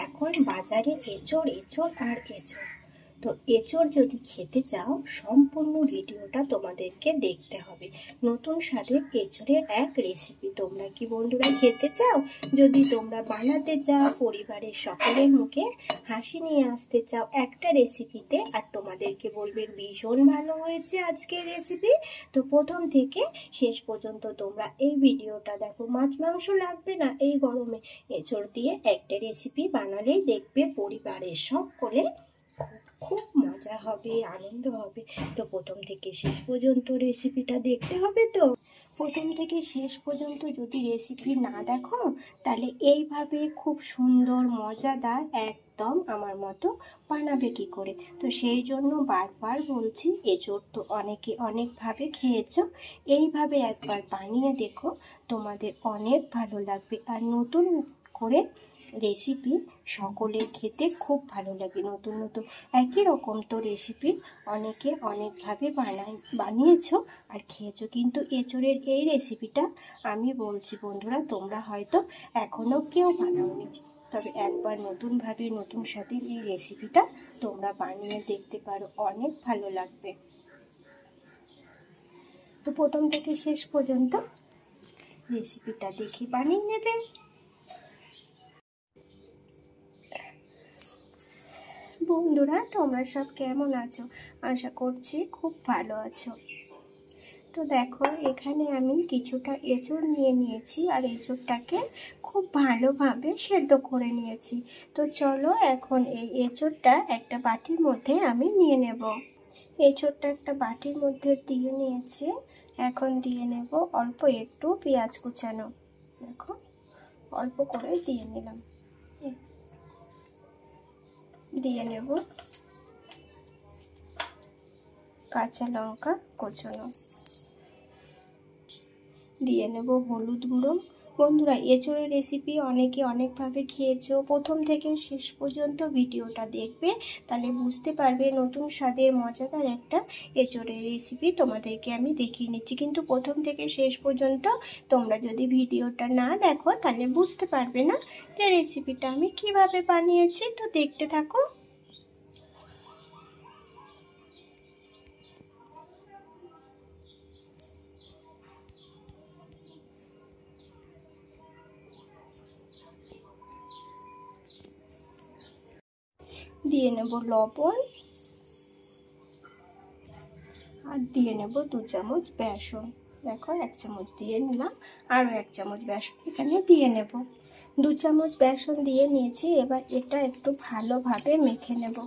এখন বাজারে এঁচড় আর এঁচড়। তো এঁচড় যদি খেতে চাও সম্পূর্ণ ভিডিওটা তোমাদেরকে দেখতে হবে। নতুন স্বাদের এঁচড়ের এক রেসিপি। তোমরা কি বন্ধুরা খেতে চাও? যদি তোমরা বানাতে চাও, পরিবারের সকলের মুখে হাসি নিয়ে আসতে চাও একটা রেসিপিতে, আর তোমাদেরকে বলবে ভীষণ ভালো হয়েছে আজকের রেসিপি, তো প্রথম থেকে শেষ পর্যন্ত তোমরা এই ভিডিওটা দেখো। মাছ মাংস লাগবে না এই গরমে, এঁচড় দিয়ে একটা রেসিপি বানালেই দেখবে পরিবারের সকলে খুব মজা হবে, আনন্দ হবে। তো প্রথম থেকে শেষ পর্যন্ত রেসিপিটা দেখতে হবে। তো প্রথম থেকে শেষ পর্যন্ত যদি রেসিপি না দেখো তাহলে এইভাবে খুব সুন্দর মজাদার একদম আমার মতো বানাবে কি করে? তো সেই জন্য বারবার বলছি, এঁচড় তো অনেকে অনেকভাবে খেয়েছো, এইভাবে একবার বানিয়ে দেখো, তোমাদের অনেক ভালো লাগবে। আর নতুন করে রেসিপি সকলের খেতে খুব ভালো লাগে। নতুন নতুন একই রকম তো রেসিপি অনেকে অনেকভাবে বানিয়েছো আর খেয়েছো, কিন্তু এঁচড়ের এই রেসিপিটা আমি বলছি বন্ধুরা, তোমরা হয়তো এখনও কেউ বানাওনি, তবে একবার নতুনভাবে নতুন স্বাদের এই রেসিপিটা তোমরা বানিয়ে দেখতে পারো, অনেক ভালো লাগবে। তো প্রথম থেকে শেষ পর্যন্ত রেসিপিটা দেখে বানিয়ে নেবে। বন্ধুরা তোমরা সব কেমন আছো? আশা করছি খুব ভালো আছো। তো দেখো এখানে আমি কিছুটা এঁচড় নিয়ে নিয়েছি আর এঁচড়টাকে খুব ভালোভাবে সেদ্ধ করে নিয়েছি। তো চলো এখন এই এঁচড়টা একটা বাটির মধ্যে আমি নিয়ে নেব। এঁচড়টা একটা বাটির মধ্যে দিয়ে নিয়েছি। এখন দিয়ে নেব অল্প একটু পেঁয়াজ কুচানো। দেখো অল্প করে দিয়ে নিলাম। দিয়ে নেব কাঁচা লঙ্কা কুচানো, দিয়ে নেব হলুদ গুঁড়ো। বন্ধুরা এঁচড়ের রেসিপি অনেকে অনেকভাবে খেয়েছো, প্রথম থেকে শেষ পর্যন্ত ভিডিওটা দেখবে, তাহলে বুঝতে পারবে নতুন স্বাদের মজাদার একটা এঁচড়ের রেসিপি তোমাদেরকে আমি দেখিয়ে নিচ্ছি। কিন্তু প্রথম থেকে শেষ পর্যন্ত তোমরা যদি ভিডিওটা না দেখো তাহলে বুঝতে পারবে না যে রেসিপিটা আমি কিভাবে বানিয়েছি। তো দেখতে থাকো। দিয়ে নেব লবণ আর দিয়ে নেব 2 চামচ বেসন। দেখো 1 চামচ দিয়ে নিলাম, আরও 1 চামচ বেসন এখানে দিয়ে নেব। 2 চামচ বেসন দিয়ে নিয়েছি। এবার এটা একটু ভালোভাবে মেখে নেব।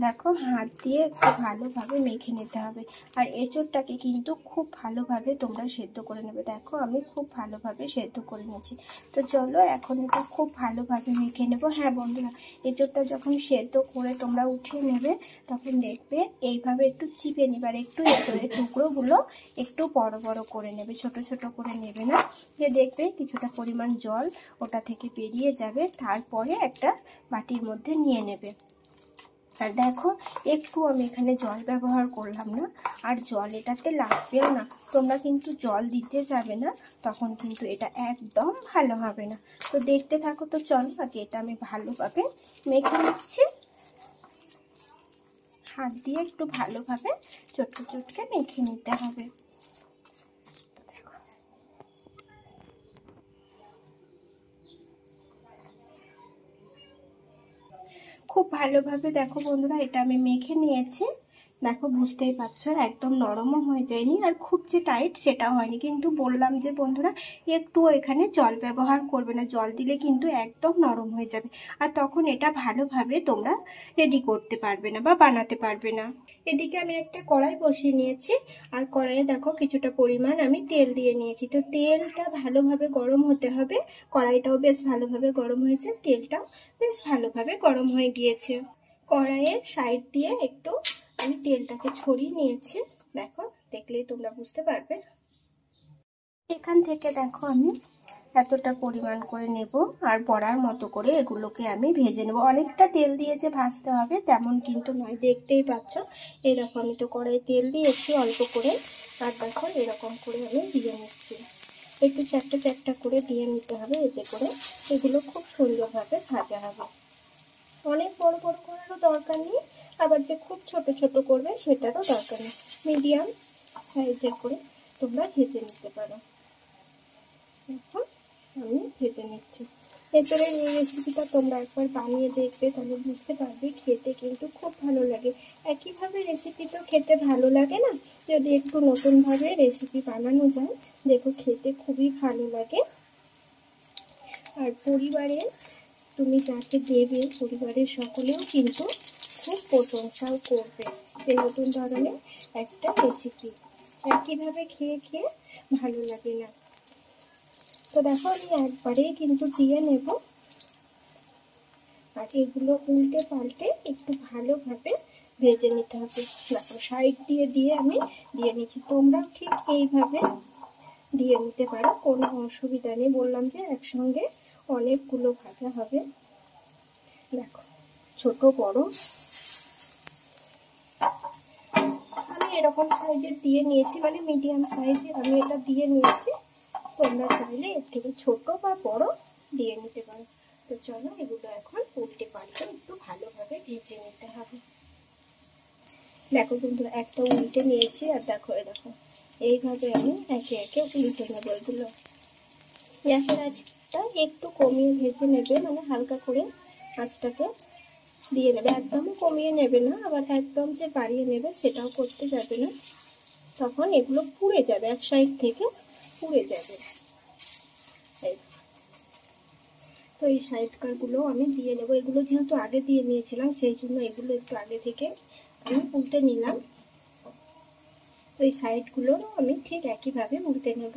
দেখো হাত দিয়ে একটু ভালোভাবে মেখে নিতে হবে। আর এঁচড়টাকে কিন্তু খুব ভালোভাবে তোমরা সেদ্ধ করে নেবে। দেখো আমি খুব ভালোভাবে সেদ্ধ করে নিয়েছি। তো চলো এখন এটা খুব ভালোভাবে মেখে নেব। হ্যাঁ বন্ধুরা, এঁচড়টা যখন সেদ্ধ করে তোমরা উঠিয়ে নেবে তখন দেখবে এইভাবে একটু চিপে নেবে, আর একটু এঁচড়ের টুকরোগুলো একটু বড় বড় করে নেবে, ছোট ছোট করে নেবে না। যে দেখবে কিছুটা পরিমাণ জল ওটা থেকে বেরিয়ে যাবে, তারপরে একটা বাটির মধ্যে নিয়ে নেবে। আর দেখো একটু আমি এখানে জল ব্যবহার করলাম না, আর জল এটাতে লাগবেও না। তোমরা কিন্তু জল দিতে যাবে না, তখন কিন্তু এটা একদম ভালো হবে না। তো দেখতে থাকো। তো চলো আগে এটা আমি ভালোভাবে মেখে নিচ্ছি। হাত দিয়ে একটু ভালোভাবে চটকে চটকে মেখে নিতে হবে। খুব ভালোভাবে দেখো বন্ধুরা এটা আমি মেখে নিয়েছি। দেখো বুঝতেই পারছো একদম নরমও হয়ে যায়নি, আর খুব যে টাইট সেটা হয়নি। কিন্তু বললাম যে বন্ধুরা একটু এখানে জল ব্যবহার করবে না, জল দিলে কিন্তু একদম নরম হয়ে যাবে, আর তখন এটা ভালোভাবে তোমরা রেডি করতে পারবে না বা বানাতে পারবে না। এদিকে আমি একটা কড়াই বসিয়ে নিয়েছি, আর কড়াইয়ে দেখো কিছুটা পরিমাণ আমি তেল দিয়ে নিয়েছি। তো তেলটা ভালোভাবে গরম হতে হবে। কড়াইটাও বেশ ভালোভাবে গরম হয়েছে, তেলটাও বেশ ভালোভাবে গরম হয়ে গিয়েছে। কড়াইয়ের সাইড দিয়ে একটু আমি তেলটাকে ছড়িয়ে নিয়েছি। দেখো দেখলেই তোমরা বুঝতে পারবে। এখান থেকে দেখো আমি এতটা পরিমাণ করে নেব, আর বড়ার মতো করে এগুলোকে আমি ভেজে নেব। অনেকটা তেল দিয়ে যে ভাজতে হবে তেমন কিন্তু নয়, দেখতেই পাচ্ছ। এই দেখো আমি তো কড়াই তেল দিয়েছি অল্প করে, আর দেখো এরকম করে আমি দিয়ে নিচ্ছি। একটু চ্যাপটা চ্যাপটা করে দিয়ে নিতে হবে, এতে করে এগুলো খুব সুন্দরভাবে ভাজা হবে। অনেক বড় বড় করারও দরকার নেই, আবার যে খুব ছোট ছোট করবে সেটারও দরকার নেই। মিডিয়াম সাইজের করে তোমরা ভেজে নিতে পারো। এখন আমি ভেজে নিচ্ছি। এঁচোড়ের এই রেসিপিটা তোমরা একবার বানিয়ে দেখবে, তাহলে বুঝতে পারবে খেতে কিন্তু খুব ভালো লাগে। একইভাবে রেসিপি তো খেতে ভালো লাগে না, যদি একটু নতুনভাবে রেসিপি বানানো যায় দেখো খেতে খুবই ভালো লাগে। আর পরিবারে তুমি যাকে দেবে পরিবারের সকলেও কিন্তু খুব প্রশংসাও করবে যে নতুন ধরনের একটা রেসিপি, একইভাবে খেয়ে খেয়ে ভালো লাগে না। তো দেখো আমি একবারেই কিন্তু দিয়ে নেব, আর এগুলো উল্টে পাল্টে একটু ভালোভাবে ভেজে নিতে হবে। দেখো সাইড দিয়ে দিয়ে আমি দিয়ে নিচ্ছি, তোমরাও ঠিক এইভাবে দিয়ে নিতে পারো, কোনো অসুবিধা নেই। বললাম যে একসঙ্গে অনেকগুলো ভাজা হবে। দেখো ছোট বড় আমি এরকম সাইজের দিয়ে নিয়েছি, মানে মিডিয়াম সাইজে আমি এটা দিয়ে নিয়েছি। তোমরা চাইলে এর থেকে ছোট বা বড় দিয়ে নিতে পারো। তো চলো এগুলো এখন উল্টে পাল্টে একটু ভালোভাবে ভেজে নিতে হবে। দেখো বন্ধুরা একটা উল্টে নিয়েছি, আর দেখো দেখো এইভাবে আমি একে একে উল্টে নেবো এগুলো। গ্যাসের আঁচটা একটু কমিয়ে ভেজে নেবে, মানে হালকা করে আঁচটাকে দিয়ে নেবে, একদমই কমিয়ে নেবে না, আবার একদম যে বাড়িয়ে নেবে সেটাও করতে যাবে না, তখন এগুলো পুড়ে যাবে, এক সাইড থেকে পুড়ে যাবে। তো এই সাইডকারগুলো আমি দিয়ে নেবো, এগুলো যেহেতু আগে দিয়ে নিয়েছিলাম সেই জন্য এগুলো একটু আগে থেকে আমি উল্টে নিলাম। তো এই সাইডগুলো আমি ঠিক একইভাবে উল্টে নেব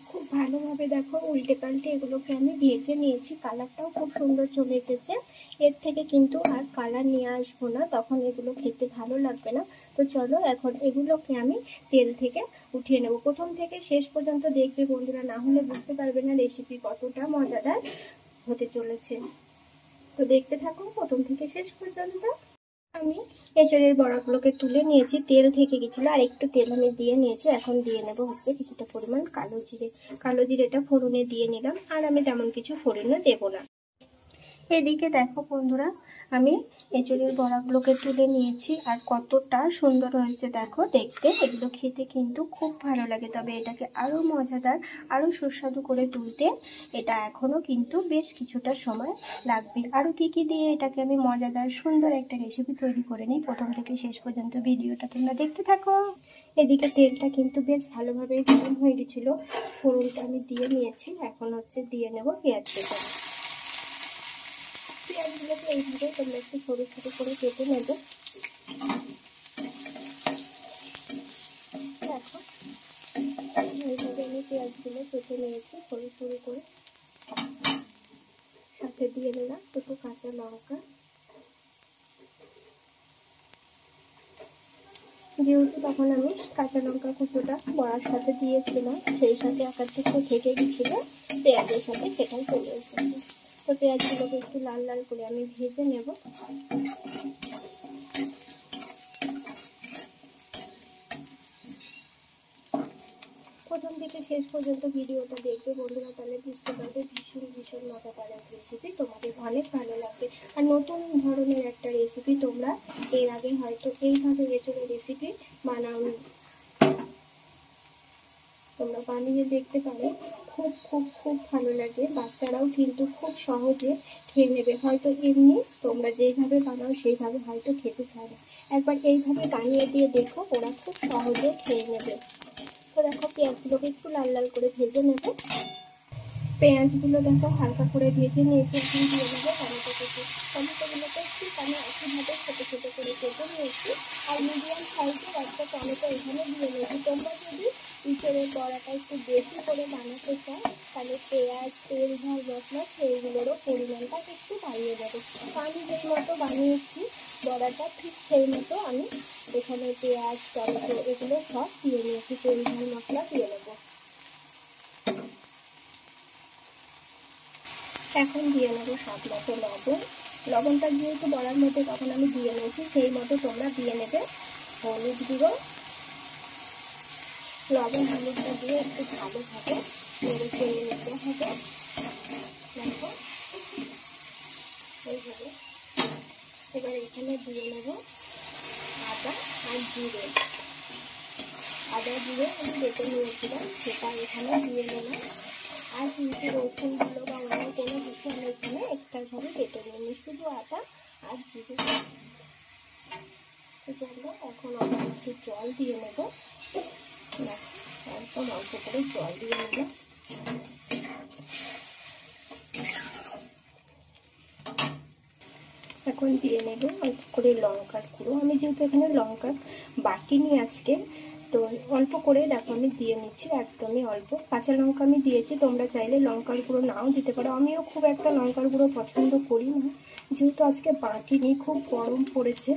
খুব ভালোভাবে। দেখো উল্টে পাল্টে এগুলোকে আমি ভেজে নিয়েছি, কালারটাও খুব সুন্দর চলে এসেছে। এর থেকে কিন্তু আর কালার নিয়ে আসবো না, তখন এগুলো খেতে ভালো লাগবে না। তো চলো এখন এগুলোকে আমি তেল থেকে উঠিয়ে নেব। প্রথম থেকে শেষ পর্যন্ত দেখবে বন্ধুরা, না হলে বুঝতে পারবে না রেসিপি কতটা মজাদার হতে চলেছে। তো দেখতে থাকুন প্রথম থেকে শেষ পর্যন্ত। আমি এঁচোড়ের বড়াগুলোকে তুলে নিয়েছি, তেল থেকে গেছিলো আর একটু তেল আমি দিয়ে নিয়েছি। এখন দিয়ে নেব হচ্ছে কিছুটা পরিমাণ কালো জিরে। কালো জিরেটা ফোড়নে দিয়ে নিলাম, আর আমি তেমন কিছু ফোড়নে দেবো না। এদিকে দেখো বন্ধুরা আমি এঁচোড়ের বড়াগুলোকে তুলে নিয়েছি, আর কতটা সুন্দর হয়েছে দেখো দেখতে। এগুলো খেতে কিন্তু খুব ভালো লাগে, তবে এটাকে আরও মজাদার আরও সুস্বাদু করে তুলতে এটা এখনও কিন্তু বেশ কিছুটা সময় লাগবে। আরও কি কি দিয়ে এটাকে আমি মজাদার সুন্দর একটা রেসিপি তৈরি করে নিই, প্রথম থেকে শেষ পর্যন্ত ভিডিওটা তোমরা দেখতে থাকো। এদিকে তেলটা কিন্তু বেশ ভালোভাবে গরম হয়ে গেছিলো, ফোড়নটা আমি দিয়ে নিয়েছি। এখন হচ্ছে দিয়ে নেব পেঁয়াজ বেগুন। পেঁয়াজগুলোকে এইভাবে তোমরা একটু ছোটো ছোটো করে কেটে নেবে। দেখো এইভাবে আমি পেঁয়াজগুলো কেটে নিয়েছি সরু সরু করে। সাথে দিয়ে নিলাম দুটো কাঁচা লঙ্কা। যেহেতু তখন আমি কাঁচা লঙ্কা কুচোটা বড়ার সাথে দিয়েছিলাম, সেই সাথে আকার থেকে থেকে গেছিলো পেঁয়াজের সাথে, সেটাই চলে এসেছে। তো পেঁয়াজগুলোকে একটু লাল লাল করে আমি ভেজে নেব। প্রথম থেকে শেষ পর্যন্ত ভিডিওটা দেখবে বন্ধুরা, তাহলে বুঝতে পারবে ভীষণ ভীষণ মজাদার এক রেসিপি, তোমাদের অনেক ভালো লাগবে। আর নতুন ধরনের একটা রেসিপি, তোমরা এর আগে হয়তো এইভাবে এঁচোড়ের রেসিপি বানাওনি, তোমরা বানিয়ে দেখতে পারো, খুব খুব খুব ভালো লাগে। বাচ্চারাও কিন্তু খুব সহজে খেয়ে নেবে, হয়তো এমনি তোমরা যেইভাবে বানাও সেইভাবে হয়তো খেতে চায় না, একবার এইভাবে বানিয়ে দিয়ে দেখো, ওরা খুব সহজে খেয়ে নেবে। তো দেখো পেঁয়াজগুলোকে একটু লাল লাল করে ভেজে নেব। পেঁয়াজগুলো দেখো হালকা করে ভেজে নিয়েছি। এখন দিয়ে নেবো টমেটো কুচি। টমেটোগুলোকে ঠিক আমি একইভাবে ছোটো ছোটো করে কেটে নিয়েছি, আর মিডিয়াম সাইজের একটা টমেটো এখানে দিয়ে নিয়েছি। তোমরা যদি এঁচোড়ের বড়াটা একটু বেশি করে বানাতে চাও, তাহলে পেঁয়াজ তেল ঝাল মশলা সেইগুলোরও পরিমাণটা একটু বাড়িয়ে দেবে। আমি যেই মতো বানিয়েছি বড়াটা ঠিক সেই মতো আমি এখানে পেঁয়াজ টমেটো এগুলো সব দিয়ে নিয়েছি, তেল ঝাল মশলা দিয়ে নেবো। এখন দিয়ে নেবো স্বাদ মতো লবণ। লবণটা যেহেতু বড়ার মধ্যে তখন আমি দিয়ে নিয়েছি, সেই মতো তোমরা দিয়ে নেবে। হলুদ গুঁড়ো, লবণ হলুদটা দিয়ে একটু ভালোভাবে নেড়ে চেড়ে নিতে হবে। দেখো এইভাবে এবার এখানে দিয়ে নেব আদা আর জিরে। আদা জিরে আমি বেটে নিয়েছিলাম, সেটা এখানে দিয়ে নিলাম। আর কিন্তু রসুনগুলো বা অন্য কোনো কিছু আমি এখানে এক্সট্রাভাবে বেটে নিই, শুধু আদা আর জিরে। এখন আমরা একটু জল দিয়ে নেব, একদম অল্প করে জল দিয়ে নেব। এখন দিয়ে নেব অল্প করে লঙ্কার গুঁড়ো। আমি যেহেতু এখানে লঙ্কা বাটিনি আজকে, তো অল্প করে দেখো আমি দিয়ে নিচ্ছি, একদমই অল্প। কাঁচা লঙ্কা আমি দিয়েছি, তোমরা চাইলে লঙ্কার গুঁড়ো নাও দিতে পারো। আমিও খুব একটা লঙ্কার গুঁড়ো পছন্দ করি না, যেহেতু আজকে বাটিনি, খুব গরম পড়েছে।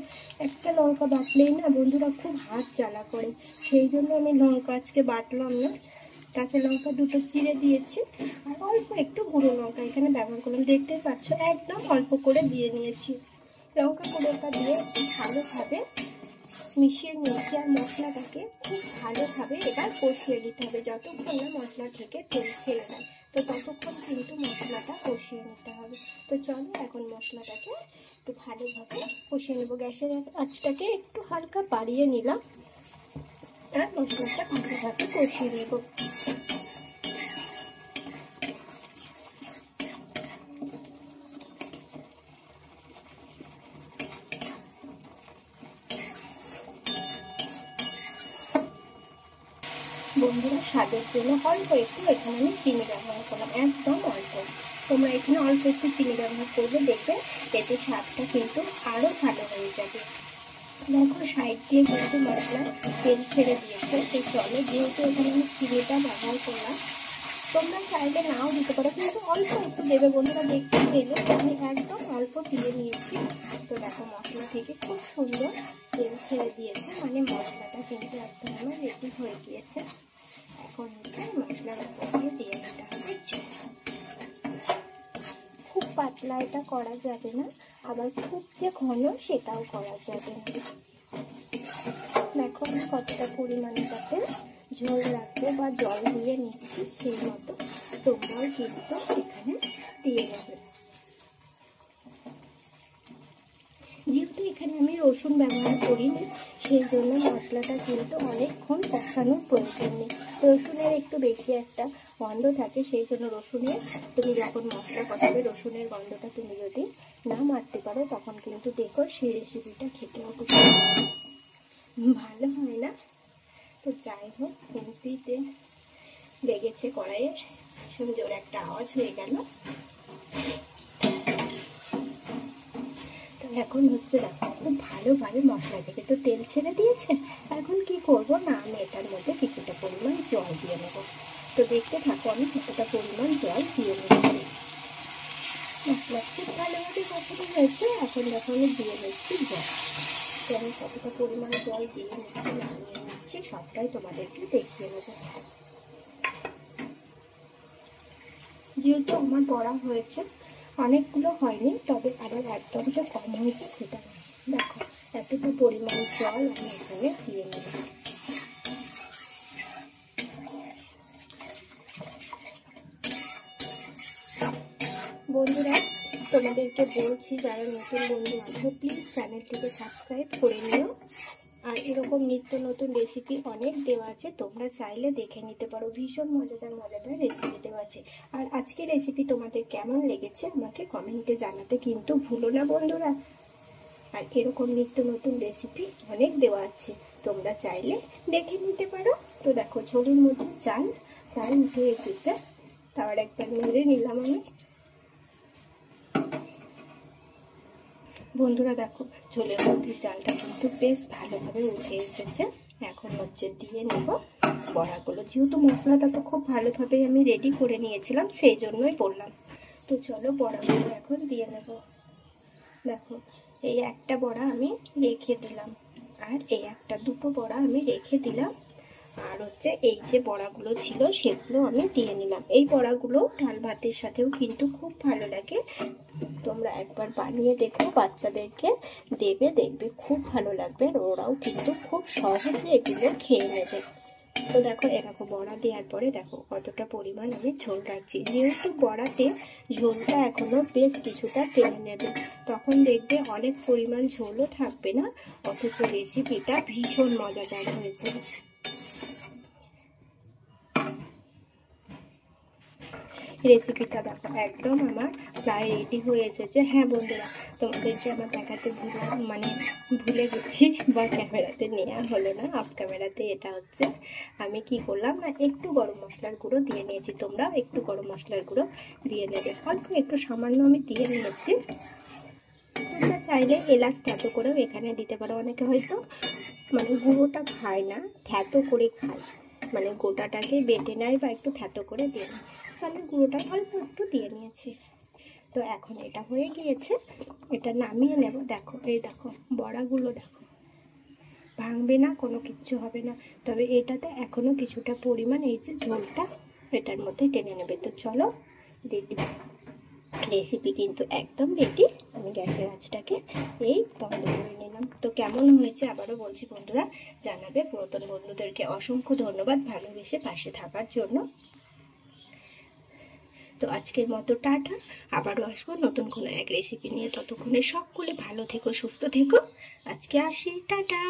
একটা লঙ্কা বাটলেই না বন্ধুরা খুব হাত জ্বালা করে, সেই জন্য আমি লঙ্কা আজকে বাটলাম না। কাঁচা লঙ্কা দুটো চিড়ে দিয়েছি, আর অল্প একটু গুঁড়ো লঙ্কা এখানে ব্যবহার করলাম। দেখতেই পাচ্ছ একদম অল্প করে দিয়ে নিয়েছি। লঙ্কা গুঁড়োটা দিয়ে ভালোভাবে মিশিয়ে নিয়েছি, আর মশলাটাকে খুব ভালোভাবে এবার কষিয়ে নিতে হবে। যতক্ষণ না মশলা থেকে তেল ছেড়ে দেয়, তো ততক্ষণ কিন্তু মশলাটা কষিয়ে নিতে হবে। তো চলো এখন মশলাটাকে একটু ভালোভাবে কষিয়ে নেবো। গ্যাসের আঁচটাকে একটু হালকা বাড়িয়ে নিলাম, আর মশলাটা ভালোভাবে কষিয়ে নেব। বন্ধুরা স্বাদের জন্য অল্প একটু এখানে আমি চিনি ব্যবহার করলাম, একদম অল্প। তোমরা এখানে অল্প একটু চিনি ব্যবহার করবে, দেখবে এতে স্বাদটা কিন্তু আরও ভালো হয়ে যাবে। দেখো সাইড দিয়ে কিন্তু মশলা তেল ছেড়ে দিয়েছে। তো চলো, যেহেতু এখানে আমি চিনিটা ব্যবহার করলাম, তোমরা চাইলে নাও দিতে পারো, কিন্তু অল্প একটু দেবে বন্ধুরা। দেখতে পেলে আমি একদম অল্প দিয়ে নিয়েছি। তো দেখো মশলা থেকে খুব সুন্দর তেল ছেড়ে দিয়েছে, মানে মশলাটা কিন্তু একদম আমার রেডি হয়ে গিয়েছে। এখন মশলার উপরে দিয়ে দিতে হবে। খুব পাতলা এটা করা যাবে না, আবার খুব যে ঘন সেটাও করা যাবে না। দেখো আমি কতটা পরিমাণে যাতে ঝোল রাখবো বা জল দিয়ে নিচ্ছি, সেই মতো তোমরাও কিন্তু এখানে দিয়ে নেবে। যেহেতু এখানে আমি রসুন ব্যবহার করিনি, সেই জন্য মশলাটা কিন্তু অনেকক্ষণ কষানোর প্রয়োজন নেই। রসুনের একটু বেশি একটা গন্ধ থাকে, সেই জন্য রসুনের তুমি যখন মশলা কষাবে রসুনের গন্ধটা তুমি যদি না মারতে পারো, তখন কিন্তু দেখো সেই রেসিপিটা খেতে খুব ভালো হয় না। তো যাই হোক, খুন্তিতে লেগেছে কড়াইয়ে, সুন্দর একটা আওয়াজ হয়ে গেল। তো এখন হচ্ছে দেখো খুব ভালোভাবে মশলা থেকে তো তেল ছেড়ে দিয়েছে। এখন কি করব না, আমি এটার মধ্যে কিছুটা পরিমাণ জল দিয়ে নেব। তো দেখতে থাকো আমি কতটা পরিমাণ জল দিয়ে নিচ্ছি। মশলা খুব ভালোভাবে কষানো হয়েছে, এখন দেখো আমি দিয়ে নিচ্ছি জল। তো আমি কতটা পরিমাণ জল দিয়ে নিচ্ছি, নামিয়ে নিচ্ছি, সবটাই তোমাদেরকে দেখিয়ে নেব। যেহেতু আমার বড়া হয়েছে, অনেকগুলো হয়নি, তবে আবার একদম যে কম হয়েছে সেটা না। দেখো এতটা পরিমাণ জল আমি এখানে দিয়ে নেব। বন্ধুরা তোমাদেরকে বলছি, যারা নতুন বন্ধু আছো প্লিজ চ্যানেলটিকে সাবস্ক্রাইব করে নিও। আর এরকম নিত্য নতুন রেসিপি অনেক দেওয়া আছে, তোমরা চাইলে দেখে নিতে পারো। ভীষণ মজাদার মজাদার রেসিপি দেওয়া আছে। আর আজকের রেসিপি তোমাদের কেমন লেগেছে আমাকে কমেন্টে জানাতে কিন্তু ভুলো না বন্ধুরা। আর এরকম নিত্য নতুন রেসিপি অনেক দেওয়া আছে, তোমরা চাইলে দেখে নিতে পারো। তো দেখো ঝোলের মধ্যে চাল প্রায় উঠে এসেছে, তার একবার নেড়ে নিলাম আমি। বন্ধুরা দেখো ঝোলের মধ্যে চালটা কিন্তু বেশ ভালোভাবে উঠে এসেছে। এখন হচ্ছে দিয়ে নেব বড়াগুলো। যেহেতু মশলাটা তো খুব ভালোভাবে আমি রেডি করে নিয়েছিলাম, সেই জন্যই বললাম। তো চলো বড়াগুলো এখন দিয়ে নেব। দেখো এই একটা বড়া আমি রেখে দিলাম, আর এই একটা দুটো বড়া আমি রেখে দিলাম, আর হচ্ছে এই যে বড়াগুলো ছিল সেগুলো আমি দিয়ে নিলাম। এই বড়াগুলো ডাল ভাতের সাথেও কিন্তু খুব ভালো লাগে। তোমরা একবার বানিয়ে দেখো, বাচ্চাদেরকে দেবে, দেখবে খুব ভালো লাগবে, আর ওরাও কিন্তু খুব সহজে এগুলো খেয়ে নেবে। তো দেখো বড়া দেওয়ার পরে দেখো কতটা পরিমাণ আমি ঝোল রাখছি। যেহেতু বড়াতে ঝোলটা এখনো বেশ কিছুটা টেনে নেবে, তখন দেখবে অনেক পরিমাণ ঝোলও থাকবে না, অথচ রেসিপিটা ভীষণ মজাদার হয়েছে। রেসিপিটা দেখো একদম আমার প্রায় রেডি হয়ে এসেছে। হ্যাঁ বন্ধুরা, তোমাদেরকে আমার দেখাতে ভুলে গেছি, বা ক্যামেরাতে নেওয়া হলো না, অফ ক্যামেরাতে। এটা হচ্ছে আমি কি করলাম না, একটু গরম মশলার গুঁড়ো দিয়ে নিয়েছি। তোমরা একটু গরম মশলার গুঁড়ো দিয়ে নেবে, অল্প একটু সামান্য আমি দিয়ে নিয়েছি। তোমরা চাইলে এলাচ থ্যাতো করেও এখানে দিতে পারো। অনেকে হয়তো গুঁড়োটা খায় না, থ্যাতো করে খায়, গোটাটাকে বেটে নেয় বা একটু থ্যাতো করে দিয়ে নেয়। আমি গুঁড়োটা অল্প একটু দিয়ে নিয়েছি। তো এখন এটা হয়ে গিয়েছে, এটা নামিয়ে নেব। দেখো এই দেখো বড়াগুলো দেখো, ভাঙবে না, কোনো কিচ্ছু হবে না। তবে এটাতে এখনও কিছুটা পরিমাণ এই যে ঝোলটা এটার মধ্যে টেনে নেবে। তো চলো, রেডি রেসিপি কিন্তু একদম রেডি। আমি গ্যাসের আঁচটাকে এই বন্ধ করে নিলাম। তো কেমন হয়েছে আবারও বলছি বন্ধুরা, জানাবে। পুরাতন বন্ধুদেরকে অসংখ্য ধন্যবাদ ভালোবেসে পাশে থাকার জন্য। তো আজকের মতো টাটা, আবারও আসবো নতুন কোনো এক রেসিপি নিয়ে। ততক্ষণে সকলে ভালো থেকো, সুস্থ থেকো। আজকে আসি, টাটা।